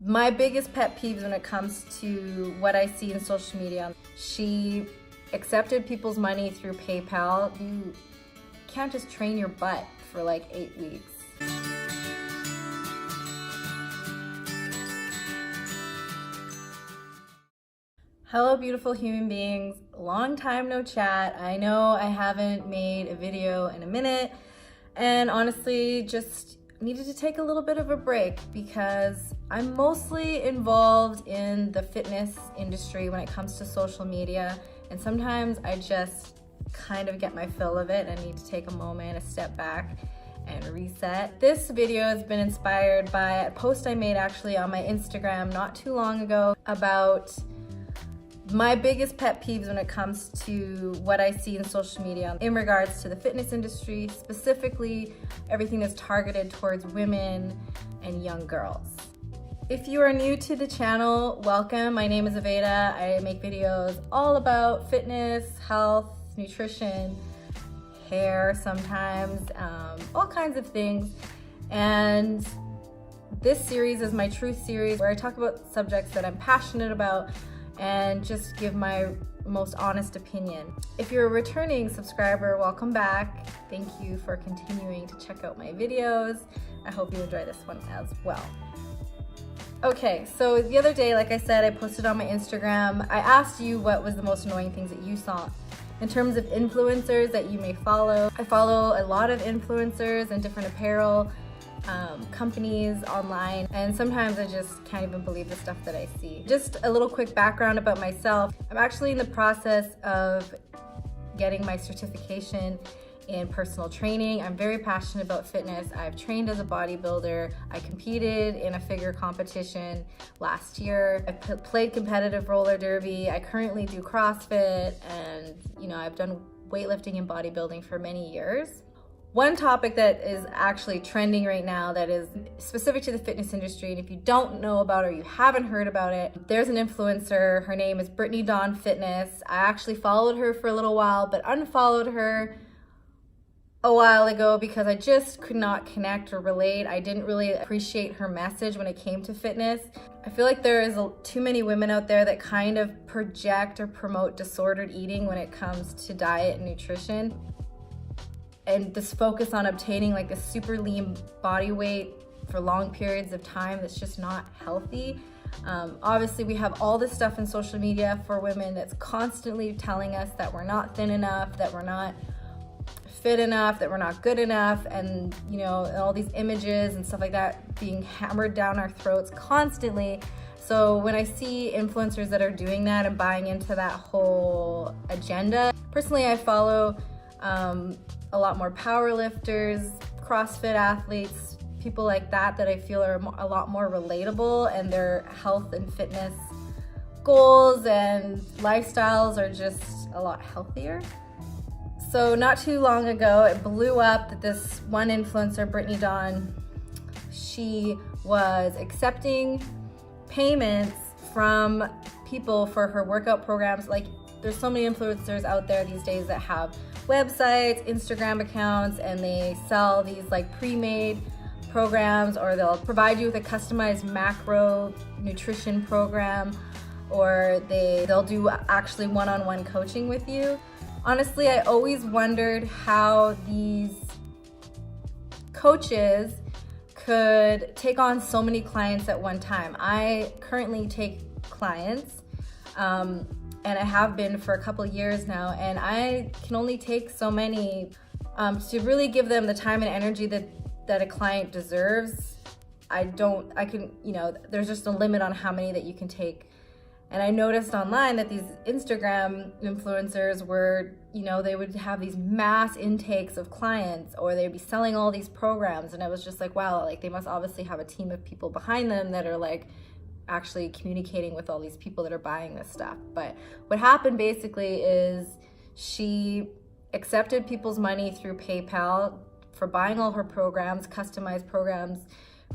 My biggest pet peeves when it comes to what I see in social media, she accepted people's money through PayPal. You can't just train your butt for like 8 weeks. Hello beautiful human beings, long time no chat. I know I haven't made a video in a minute and honestly just needed to take a little bit of a break because I'm mostly involved in the fitness industry when it comes to social media, and sometimes I just kind of get my fill of it and need to take a moment, a step back and reset. This video has been inspired by a post I made actually on my Instagram not too long ago about my biggest pet peeves when it comes to what I see in social media in regards to the fitness industry, specifically everything that's targeted towards women and young girls. If you are new to the channel, welcome. My name is Aveda. I make videos all about fitness, health, nutrition, hair sometimes, all kinds of things. And this series is my truth series where I talk about subjects that I'm passionate about and just give my most honest opinion. If you're a returning subscriber, welcome back. Thank you for continuing to check out my videos. I hope you enjoy this one as well. Okay, so the other day, like I said, I posted on my Instagram. I asked you what was the most annoying things that you saw in terms of influencers that you may follow. I follow a lot of influencers and different apparel companies online, and sometimes I just can't even believe the stuff that I see. Just a little quick background about myself. I'm actually in the process of getting my certification in personal training. I'm very passionate about fitness. I've trained as a bodybuilder. I competed in a figure competition last year. I played competitive roller derby. I currently do CrossFit, and I've done weightlifting and bodybuilding for many years. One topic that is actually trending right now that is specific to the fitness industry, and if you don't know about it or you haven't heard about it, there's an influencer. Her name is Brittany BDawnFit. I actually followed her for a little while, but unfollowed her a while ago because I just could not connect or relate. I didn't really appreciate her message when it came to fitness. I feel like there is too many women out there that kind of project or promote disordered eating when it comes to diet and nutrition, and this focus on obtaining like a super lean body weight for long periods of time that's just not healthy. Obviously we have all this stuff in social media for women that's constantly telling us that we're not thin enough, that we're not fit enough, that we're not good enough, and all these images and stuff like that being hammered down our throats constantly. So when I see influencers that are doing that and buying into that whole agenda, personally I follow a lot more power lifters, CrossFit athletes, people like that I feel are a lot more relatable, and their health and fitness goals and lifestyles are just a lot healthier. So not too long ago, it blew up that this one influencer, Brittany Dawn, she was accepting payments from people for her workout programs. Like, there's so many influencers out there these days that have websites, Instagram accounts, and they sell these like pre-made programs, or they'll provide you with a customized macro nutrition program, or they'll do actually one-on-one coaching with you. Honestly, I always wondered how these coaches could take on so many clients at one time. I currently take clients, and I have been for a couple years now, and I can only take so many to really give them the time and energy that a client deserves. There's just a limit on how many that you can take. And I noticed online that these Instagram influencers were, they would have these mass intakes of clients, or they'd be selling all these programs. And I was just like, wow, like they must obviously have a team of people behind them that are like actually communicating with all these people that are buying this stuff. But what happened basically is she accepted people's money through PayPal for buying all her programs, customized programs,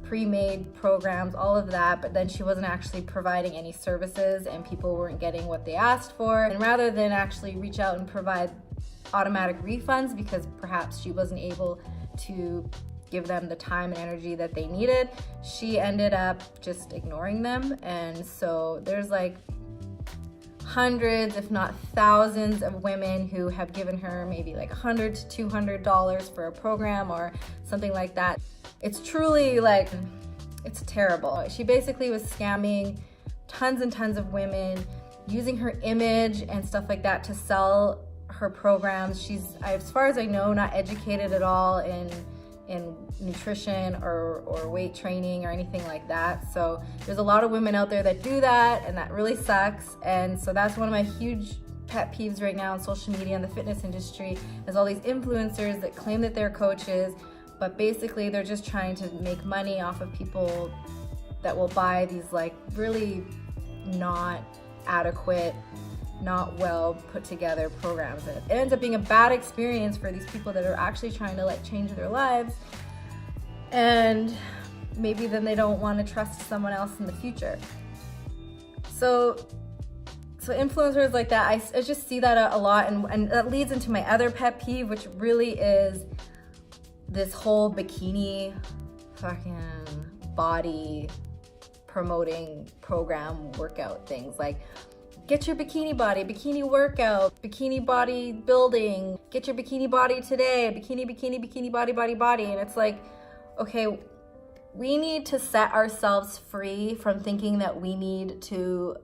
pre-made programs, all of that, but then she wasn't actually providing any services and people weren't getting what they asked for. And rather than actually reach out and provide automatic refunds because perhaps she wasn't able to give them the time and energy that they needed, she ended up just ignoring them. And so there's like hundreds, if not thousands of women who have given her maybe like $100 to $200 for a program or something like that. It's truly like, it's terrible. She basically was scamming tons and tons of women, using her image and stuff like that to sell her programs. She's, as far as I know, not educated at all in nutrition or weight training or anything like that. So there's a lot of women out there that do that, and that really sucks. And so that's one of my huge pet peeves right now on social media in the fitness industry, is all these influencers that claim that they're coaches, but basically they're just trying to make money off of people that will buy these like really not adequate, not well put together programs. And it ends up being a bad experience for these people that are actually trying to like change their lives, and maybe then they don't want to trust someone else in the future. So influencers like that, I just see that a lot, and that leads into my other pet peeve, which really is this whole bikini fucking body promoting program workout things. Like, get your bikini body, bikini workout, bikini body building, get your bikini body today, bikini body. And it's like, okay, we need to set ourselves free from thinking that we need to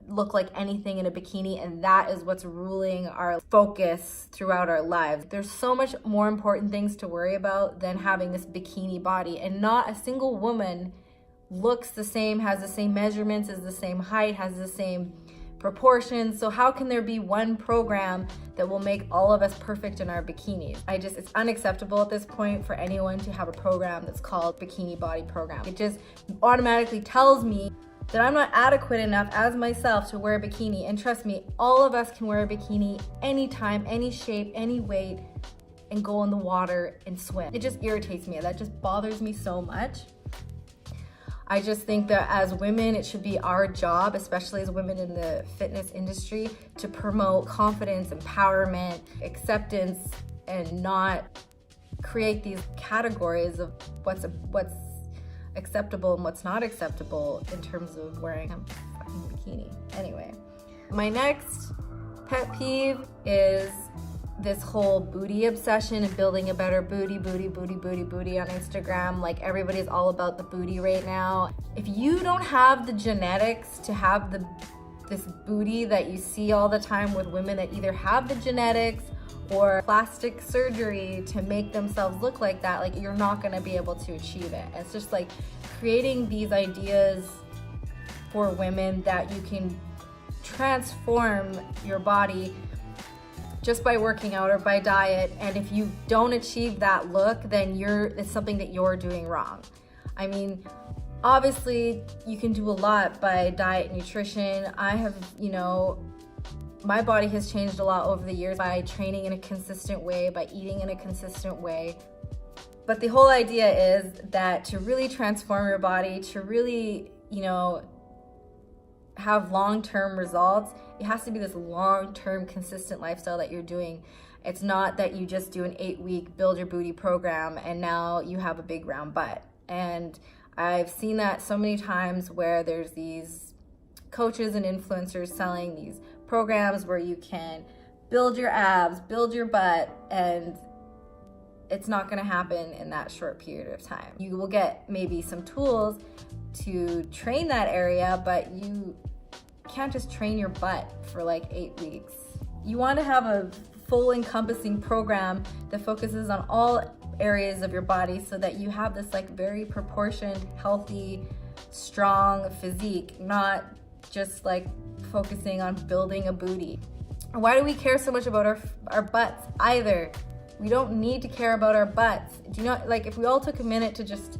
look like anything in a bikini, and that is what's ruling our focus throughout our lives. There's so much more important things to worry about than having this bikini body, and not a single woman looks the same, has the same measurements, is the same height, has the same proportions. So how can there be one program that will make all of us perfect in our bikinis? It's unacceptable at this point for anyone to have a program that's called Bikini Body Program. It just automatically tells me that I'm not adequate enough as myself to wear a bikini. And trust me, all of us can wear a bikini anytime, any shape, any weight, and go in the water and swim. It just irritates me. That just bothers me so much. I just think that as women, it should be our job, especially as women in the fitness industry, to promote confidence, empowerment, acceptance, and not create these categories of what's acceptable and what's not acceptable in terms of wearing a fucking bikini. Anyway, my next pet peeve is this whole booty obsession and building a better booty on Instagram. Like, everybody's all about the booty right now. If you don't have the genetics to have this booty that you see all the time with women that either have the genetics or plastic surgery to make themselves look like that, like, you're not gonna be able to achieve it. It's just like creating these ideas for women that you can transform your body just by working out or by diet, and if you don't achieve that look, then it's something that you're doing wrong. I mean, obviously you can do a lot by diet and nutrition. I have, my body has changed a lot over the years by training in a consistent way, by eating in a consistent way. But the whole idea is that to really transform your body, to really, have long-term results, it has to be this long-term consistent lifestyle that you're doing. It's not that you just do an 8-week build your booty program and now you have a big round butt. And I've seen that so many times where there's these coaches and influencers selling these programs where you can build your abs, build your butt, and it's not gonna happen in that short period of time. You will get maybe some tools to train that area, but you can't just train your butt for like 8 weeks. You want to have a full encompassing program that focuses on all areas of your body so that you have this like very proportioned, healthy, strong physique, not just like focusing on building a booty. Why do we care so much about our butts either? We don't need to care about our butts. Do you know, like, if we all took a minute to just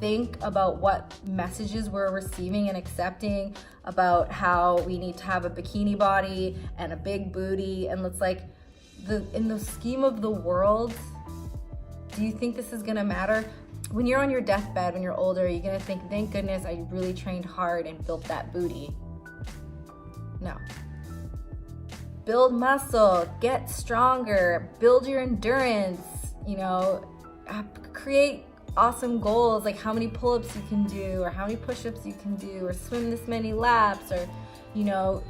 think about what messages we're receiving and accepting about how we need to have a bikini body and a big booty, and let's like, in the scheme of the world, do you think this is gonna matter? When you're on your deathbed, when you're older, you're gonna think, thank goodness I really trained hard and built that booty. No. Build muscle, get stronger, build your endurance, create awesome goals, like how many pull-ups you can do, or how many push-ups you can do, or swim this many laps, or, you know,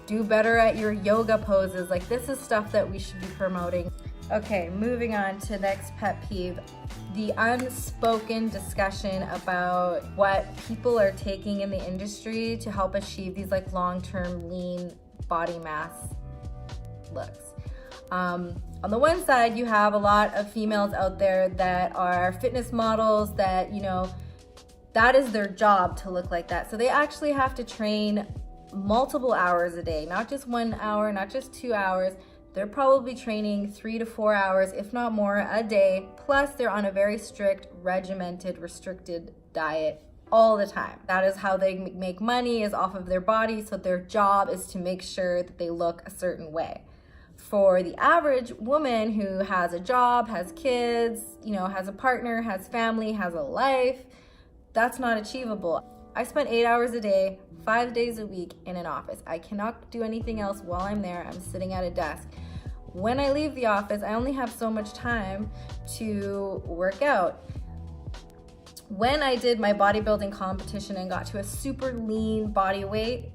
do better at your yoga poses. Like, this is stuff that we should be promoting. Okay, moving on to next pet peeve, the unspoken discussion about what people are taking in the industry to help achieve these like long-term lean body mass looks. On the one side, you have a lot of females out there that are fitness models that, you know, that is their job to look like that. So they actually have to train multiple hours a day, not just 1 hour, not just 2 hours. They're probably training 3 to 4 hours, if not more, a day. Plus, they're on a very strict, regimented, restricted diet all the time. That is how they make money, is off of their body. So their job is to make sure that they look a certain way. For the average woman who has a job, has kids, you know, has a partner, has family, has a life, that's not achievable. I spent 8 hours a day, 5 days a week in an office. I cannot do anything else while I'm there. I'm sitting at a desk. When I leave the office, I only have so much time to work out. When I did my bodybuilding competition and got to a super lean body weight,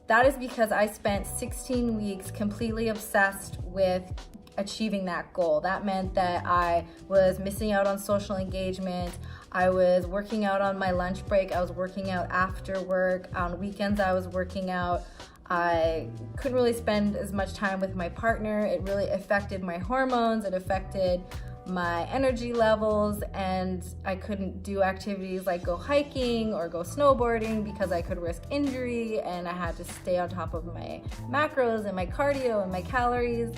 that is because I spent 16 weeks completely obsessed with achieving that goal. That meant that I was missing out on social engagement. I was working out on my lunch break. I was working out after work. On weekends, I was working out. I couldn't really spend as much time with my partner. It really affected my hormones. It affected my energy levels, and I couldn't do activities like go hiking or go snowboarding because I could risk injury, and I had to stay on top of my macros and my cardio and my calories.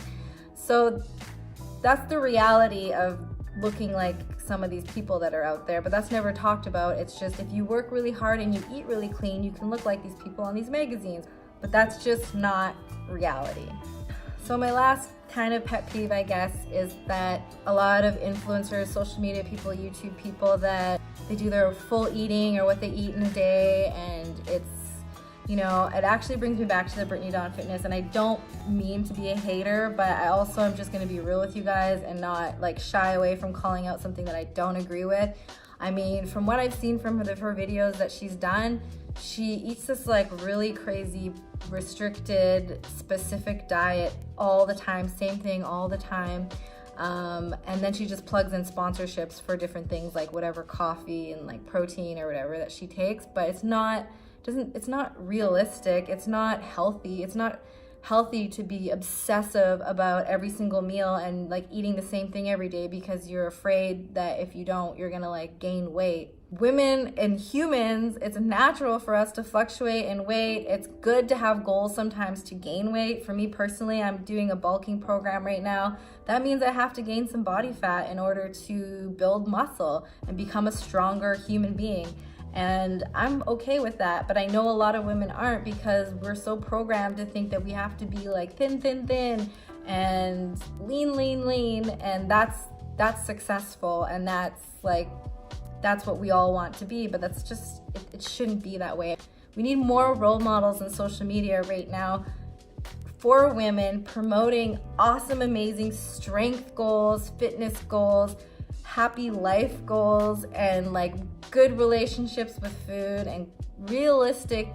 So that's the reality of looking like some of these people that are out there, but that's never talked about. It's just, if you work really hard and you eat really clean, you can look like these people on these magazines, but that's just not reality. So my last kind of pet peeve, I guess, is that a lot of influencers, social media people, YouTube people, that they do their full eating or what they eat in a day, and it's, you know, it actually brings me back to the Brittany Dawn Fitness, and I don't mean to be a hater, but I also am just gonna be real with you guys and not like shy away from calling out something that I don't agree with. I mean, from what I've seen from her videos that she's done, she eats this like really crazy, restricted, specific diet all the time, same thing all the time. And then she just plugs in sponsorships for different things like whatever coffee and like protein or whatever that she takes, but it's not realistic. It's not healthy. It's not healthy to be obsessive about every single meal and like eating the same thing every day because you're afraid that if you don't, you're gonna like gain weight. Women and humans, it's natural for us to fluctuate in weight. It's good to have goals sometimes to gain weight. For me personally, I'm doing a bulking program right now. That means I have to gain some body fat in order to build muscle and become a stronger human being. And I'm okay with that, but I know a lot of women aren't because we're so programmed to think that we have to be like thin, thin, thin and lean, lean, lean, and that's successful, and that's what we all want to be, but that's just, it shouldn't be that way. We need more role models on social media right now for women promoting awesome, amazing strength goals, fitness goals, happy life goals, and like good relationships with food and realistic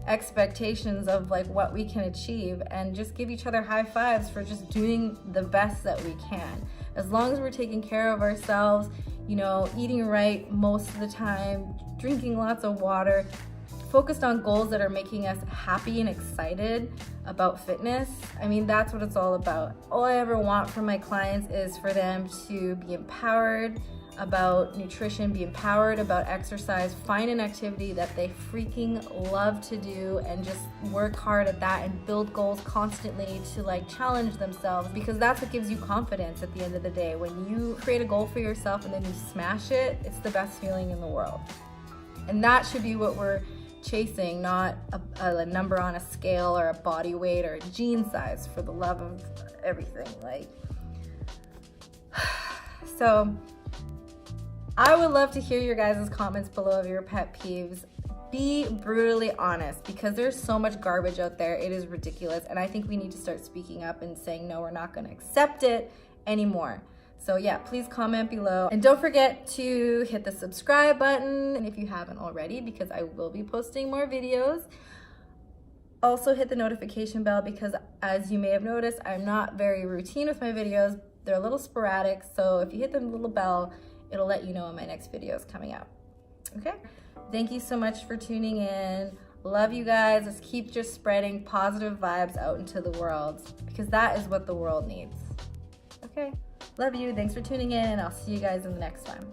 expectations of like what we can achieve, and just give each other high fives for just doing the best that we can. As long as we're taking care of ourselves, you know, eating right most of the time, drinking lots of water, focused on goals that are making us happy and excited about fitness. I mean, that's what it's all about. All I ever want from my clients is for them to be empowered about nutrition, be empowered about exercise, find an activity that they freaking love to do and just work hard at that and build goals constantly to like challenge themselves, because that's what gives you confidence at the end of the day. When you create a goal for yourself and then you smash it, it's the best feeling in the world. And that should be what we're chasing, not a number on a scale or a body weight or a jean size, for the love of everything. Like, so I would love to hear your guys' comments below of your pet peeves. Be brutally honest, because there's so much garbage out there. It is ridiculous. And I think we need to start speaking up and saying, no, we're not going to accept it anymore. So yeah, please comment below. And don't forget to hit the subscribe button if you haven't already, because I will be posting more videos. Also hit the notification bell, because as you may have noticed, I'm not very routine with my videos. They're a little sporadic. So if you hit the little bell, it'll let you know when my next video is coming out. Okay? Thank you so much for tuning in. Love you guys. Let's keep just spreading positive vibes out into the world, because that is what the world needs. Okay? Love you. Thanks for tuning in, and I'll see you guys in the next one.